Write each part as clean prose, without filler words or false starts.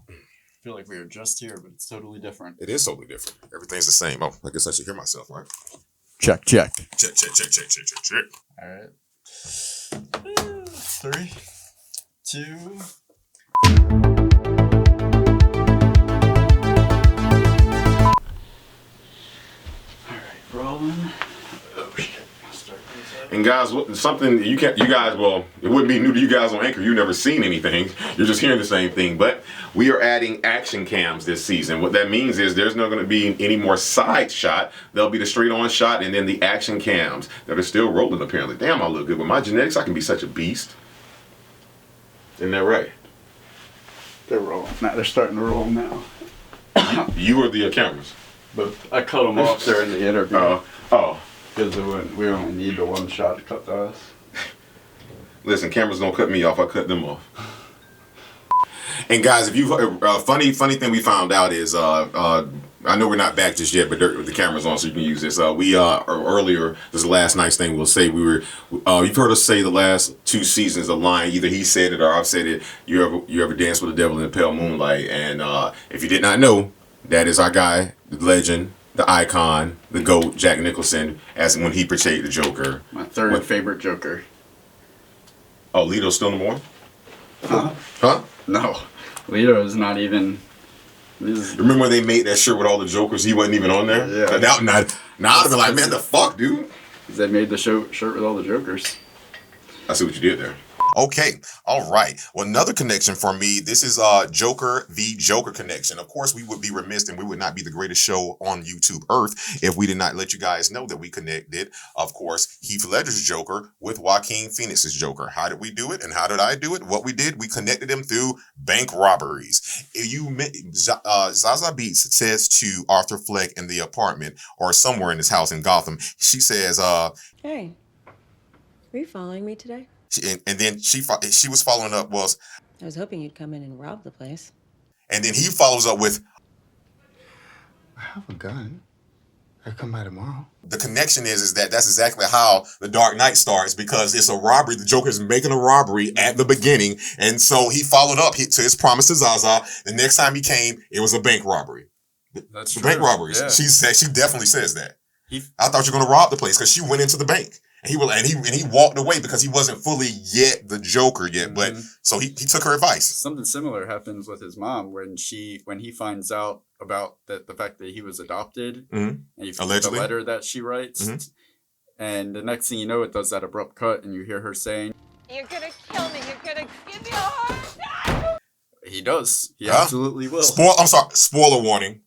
I feel like we were just here, but it's totally different. It is totally different. Everything's the same. Oh, I guess I should hear myself, right? Check. Check. All right. 3, 2. All right, rolling. Oh shit. And guys, something you guys, well, it wouldn't be new to you guys on Anchor. You've never seen anything. You're just hearing the same thing. But we are adding action cams this season. What that means is there's not going to be any more side shot. There'll be the straight on shot and then the action cams that are still rolling apparently. Damn, I look good. With my genetics, I can be such a beast. Isn't that right? They're rolling. Now they're starting to roll now. You are the cameras. But I cut them off during the interview. Oh. Because we only need the one shot to cut to us. Listen, cameras don't cut me off. I cut them off. And guys, if you funny thing we found out is I know we're not back just yet, but the camera's on, so you can use this. We earlier, this is the last nice thing we'll say. You've heard us say the last 2 seasons a line. Either he said it or I've said it. You ever danced with the devil in the pale moonlight? And if you did not know, that is our guy, the legend, the icon, the GOAT, Jack Nicholson, as when he portrayed the Joker. My third favorite Joker. Oh, Leto's still number 1? Huh? No. Leto is not even... Remember when they made that shirt with all the Jokers? He wasn't even on there? Yeah. Now I'd have been like, man, the fuck, dude? They made the shirt with all the Jokers. I see what you did there. Okay, all right. Well, another connection for me, this is Joker v. Joker connection. Of course, we would be remiss and we would not be the greatest show on YouTube Earth if we did not let you guys know that we connected, of course, Heath Ledger's Joker with Joaquin Phoenix's Joker. How did we do it and how did I do it? What we did, we connected them through bank robberies. Zaza Beetz says to Arthur Fleck in the apartment or somewhere in his house in Gotham, she says, Hey, are you following me today? And then she was following up was, I was hoping you'd come in and rob the place. And then he follows up with, I have a gun. I'll come by tomorrow. The connection is that's exactly how The Dark Knight starts, because it's a robbery. The Joker is making a robbery at the beginning. And so he followed up to his promise to Zaza. The next time he came, it was a bank robbery. That's true. Bank robberies. Yeah. She definitely says that. I thought you were going to rob the place because she went into the bank. And he walked away because he wasn't fully yet the Joker yet, but so he took her advice. Something similar happens with his mom when he finds out about the fact that he was adopted, and he finds the letter that she writes, and the next thing you know, it does that abrupt cut, and you hear her saying, "You're gonna kill me. You're gonna give me a heart attack." He does. He absolutely will. Spoiler warning.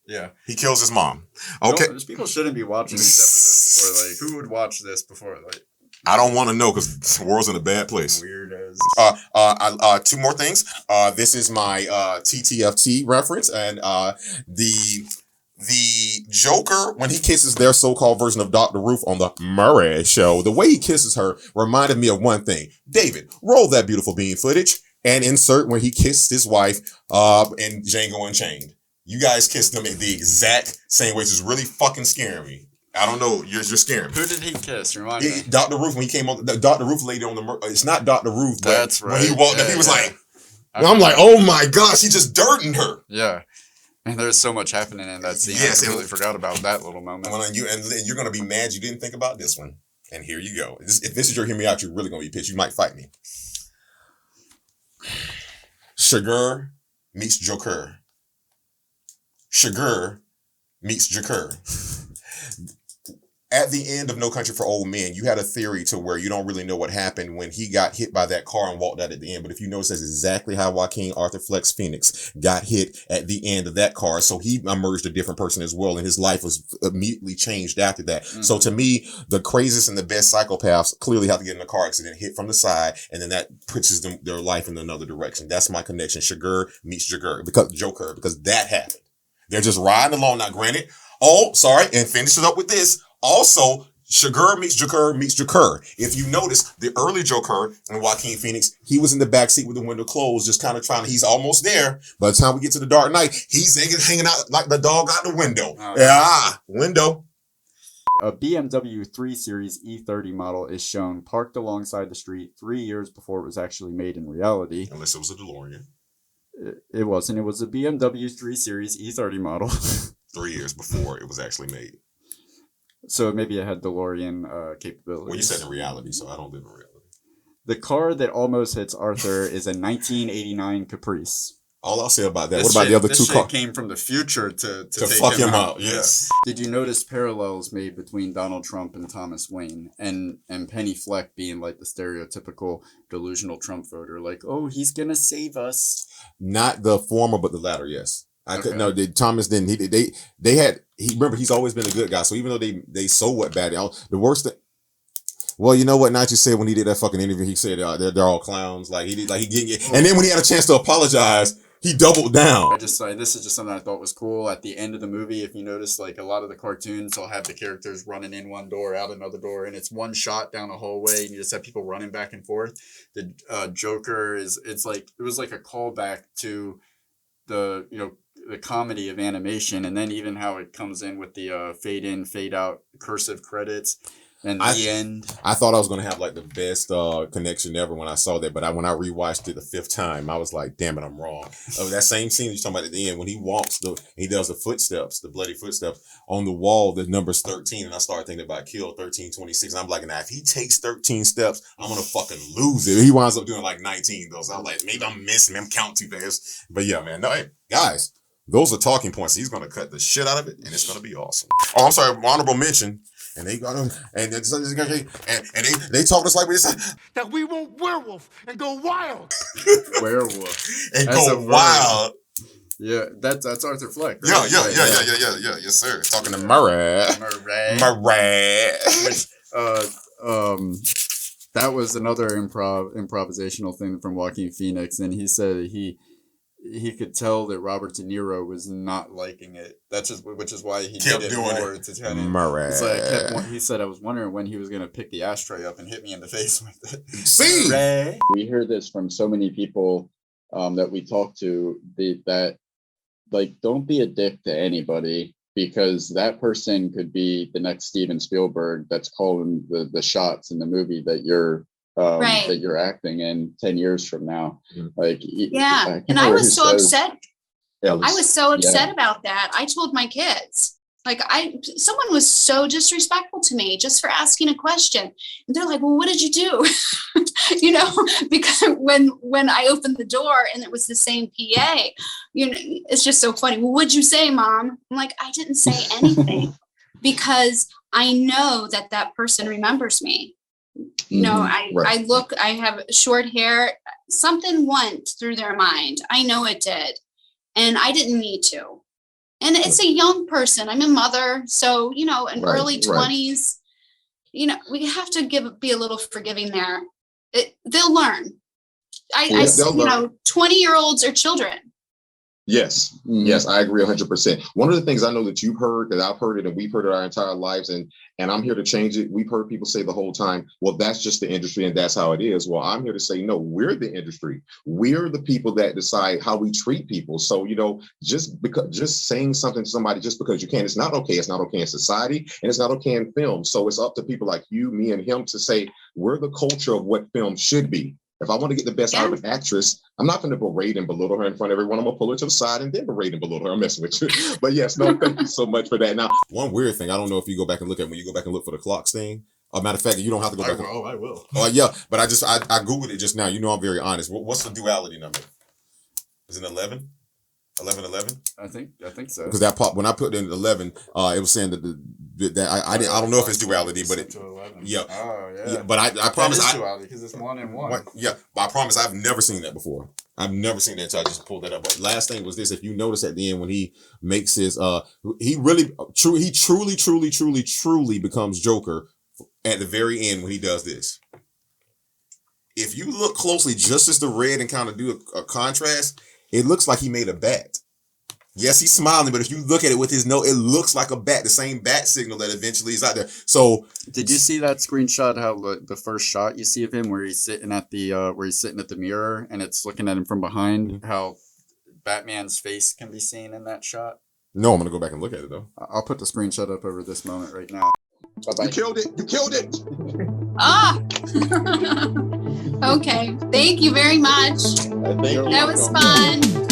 Yeah, he kills his mom. Okay, people shouldn't be watching these episodes before. Like, who would watch this before? Like, I don't want to know because the world's in a bad place. Weird as. 2 more things. This is my TTFT reference, and the Joker, when he kisses their so-called version of Dr. Ruth on the Murray Show, the way he kisses her reminded me of one thing. David, roll that beautiful bean footage and insert where he kissed his wife in Django Unchained. You guys kissed them in the exact same way. It's just really fucking scaring me. I don't know. You're scaring me. Who did he kiss? Remind me. Dr. Ruth, when he came on, the Dr. Ruth lady on the, it's not Dr. Ruth, but that's right. When he walked up, he was like, I'm like, oh my gosh, he just dirting her. Yeah. And there's so much happening in that scene. Yes, I completely forgot about that little moment. And you're going to be mad you didn't think about this one. And here you go. If this is your hear me out, you're really going to be pissed. You might fight me. Sugar meets Joker. Sugar meets Joker. At the end of No Country for Old Men, you had a theory to where you don't really know what happened when he got hit by that car and walked out at the end. But if you notice, that's exactly how Joaquin Arthur Flex Phoenix got hit at the end of that car. So he emerged a different person as well, and his life was immediately changed after that. So to me, the craziest and the best psychopaths clearly have to get in a car accident, hit from the side, and then that pushes their life in another direction. That's my connection. Sugar meets Joker, because that happened. They're just riding along. Now, granted, and finish it up with this. Also, Sugar meets Joker meets Joker. If you notice, the early Joker and Joaquin Phoenix, he was in the back seat with the window closed, just kind of he's almost there. By the time we get to the Dark Knight, he's hanging out like the dog out the window. Window. a BMW 3 Series E30 model is shown parked alongside the street 3 years before it was actually made in reality. Unless it was a DeLorean. It wasn't. It was a BMW 3 Series E30 model. 3 years before it was actually made. So maybe it had DeLorean capabilities. Well, you said in reality, so I don't live in reality. The car that almost hits Arthur is a 1989 Caprice. All I'll say about that. What about the other two cars? This came from the future to fuck him out. Yes. Did you notice parallels made between Donald Trump and Thomas Wayne and Penny Fleck being like the stereotypical delusional Trump voter? Like, oh, he's gonna save us. Not the former, but the latter. Yes. Thomas didn't. Remember, he's always been a good guy. So even though they so what bad, the worst thing. Well, you know what Nacho said when he did that fucking interview? He said they're all clowns. Like he didn't. And then when he had a chance to apologize, he doubled down. This is just something I thought was cool. At the end of the movie, if you notice, like a lot of the cartoons, they'll have the characters running in one door, out another door, and it's one shot down a hallway, and you just have people running back and forth. The Joker it was like a callback to the the comedy of animation, and then even how it comes in with the fade in, fade out, cursive credits. And the end. I thought I was going to have like the best connection ever when I saw that. But when I rewatched it the 5th time, I was like, damn it, I'm wrong. That same scene you're talking about at the end, when he walks, he does the footsteps, the bloody footsteps on the wall, the number's 13. And I started thinking about Kill 1326. And I'm like, nah, if he takes 13 steps, I'm going to fucking lose it. He winds up doing like 19 though. So I'm like, maybe I'm missing him, counting too fast. But yeah, man, no, hey, guys, those are talking points. He's going to cut the shit out of it and it's going to be awesome. Oh, I'm sorry, honorable mention. And they got him, and they talked us like we said that we won't werewolf and go wild. Werewolf and go wild. Yeah, that's Arthur Fleck. Right? Yeah. Yes, sir. Talking to Murray. Which, that was another improvisational thing from Joaquin Phoenix, and he said he could tell that Robert De Niro was not liking it. Which is why he kept did it doing more it. To kind of. Murray. He said, I was wondering when he was going to pick the ashtray up and hit me in the face with it. See? Murray. We hear this from so many people that we talk to that like, don't be a dick to anybody because that person could be the next Steven Spielberg that's calling the shots in the movie that you're that you're acting in 10 years from now. Like, yeah. And I was so upset. I was so upset about that. I told my kids, like, someone was so disrespectful to me just for asking a question. And they're like, well, what did you do? Because when I opened the door and it was the same PA, it's just so funny. Well, what'd you say, Mom? I'm like, I didn't say anything because I know that person remembers me. I have short hair. Something went through their mind. I know it did. And I didn't need to. And it's a young person. I'm a mother. So, in early 20s, we have to be a little forgiving there. They'll learn. 20-year-olds are children. Yes. Yes, I agree 100%. One of the things I know that you've heard, that I've heard it, and we've heard it our entire lives, and I'm here to change it. We've heard people say the whole time, well, that's just the industry and that's how it is. Well, I'm here to say, no, we're the industry. We're the people that decide how we treat people. So, just saying something to somebody just because you can, it's not okay. It's not okay in society and it's not okay in film. So it's up to people like you, me, and him to say, we're the culture of what film should be. If I want to get the best out of an actress, I'm not going to berate and belittle her in front of everyone. I'm going to pull her to the side and then berate and belittle her. I'm messing with you. But yes, no, thank you so much for that. Now, one weird thing, I don't know if you go back and look at when you go back and look for the clocks thing. Matter of fact, you don't have to go back. I will. Oh, yeah. But I Googled it just now. I'm very honest. What's the duality number? Is it 11? 1111? I think so. Because that pop when I put in 11, it was saying that I don't know if it's duality, but it yeah. Oh yeah. But I promise it's duality because it's 1 and 1. Yeah, but I promise I've never seen that before. I've never seen that until I just pulled that up. But last thing was this: if you notice at the end when he makes his he truly becomes Joker at the very end when he does this. If you look closely, just as the red and kind of do a contrast. It looks like he made a bat. Yes, he's smiling, but if you look at it with his nose, it looks like a bat, the same bat signal that eventually is out there. So, did you see that screenshot? How the first shot you see of him, where he's sitting at the mirror and it's looking at him from behind? Mm-hmm. How Batman's face can be seen in that shot? No, I'm gonna go back and look at it though. I'll put the screenshot up over this moment right now. Bye-bye. You killed it. You killed it. Ah. Okay. Thank you very much. Thank you. That was fun.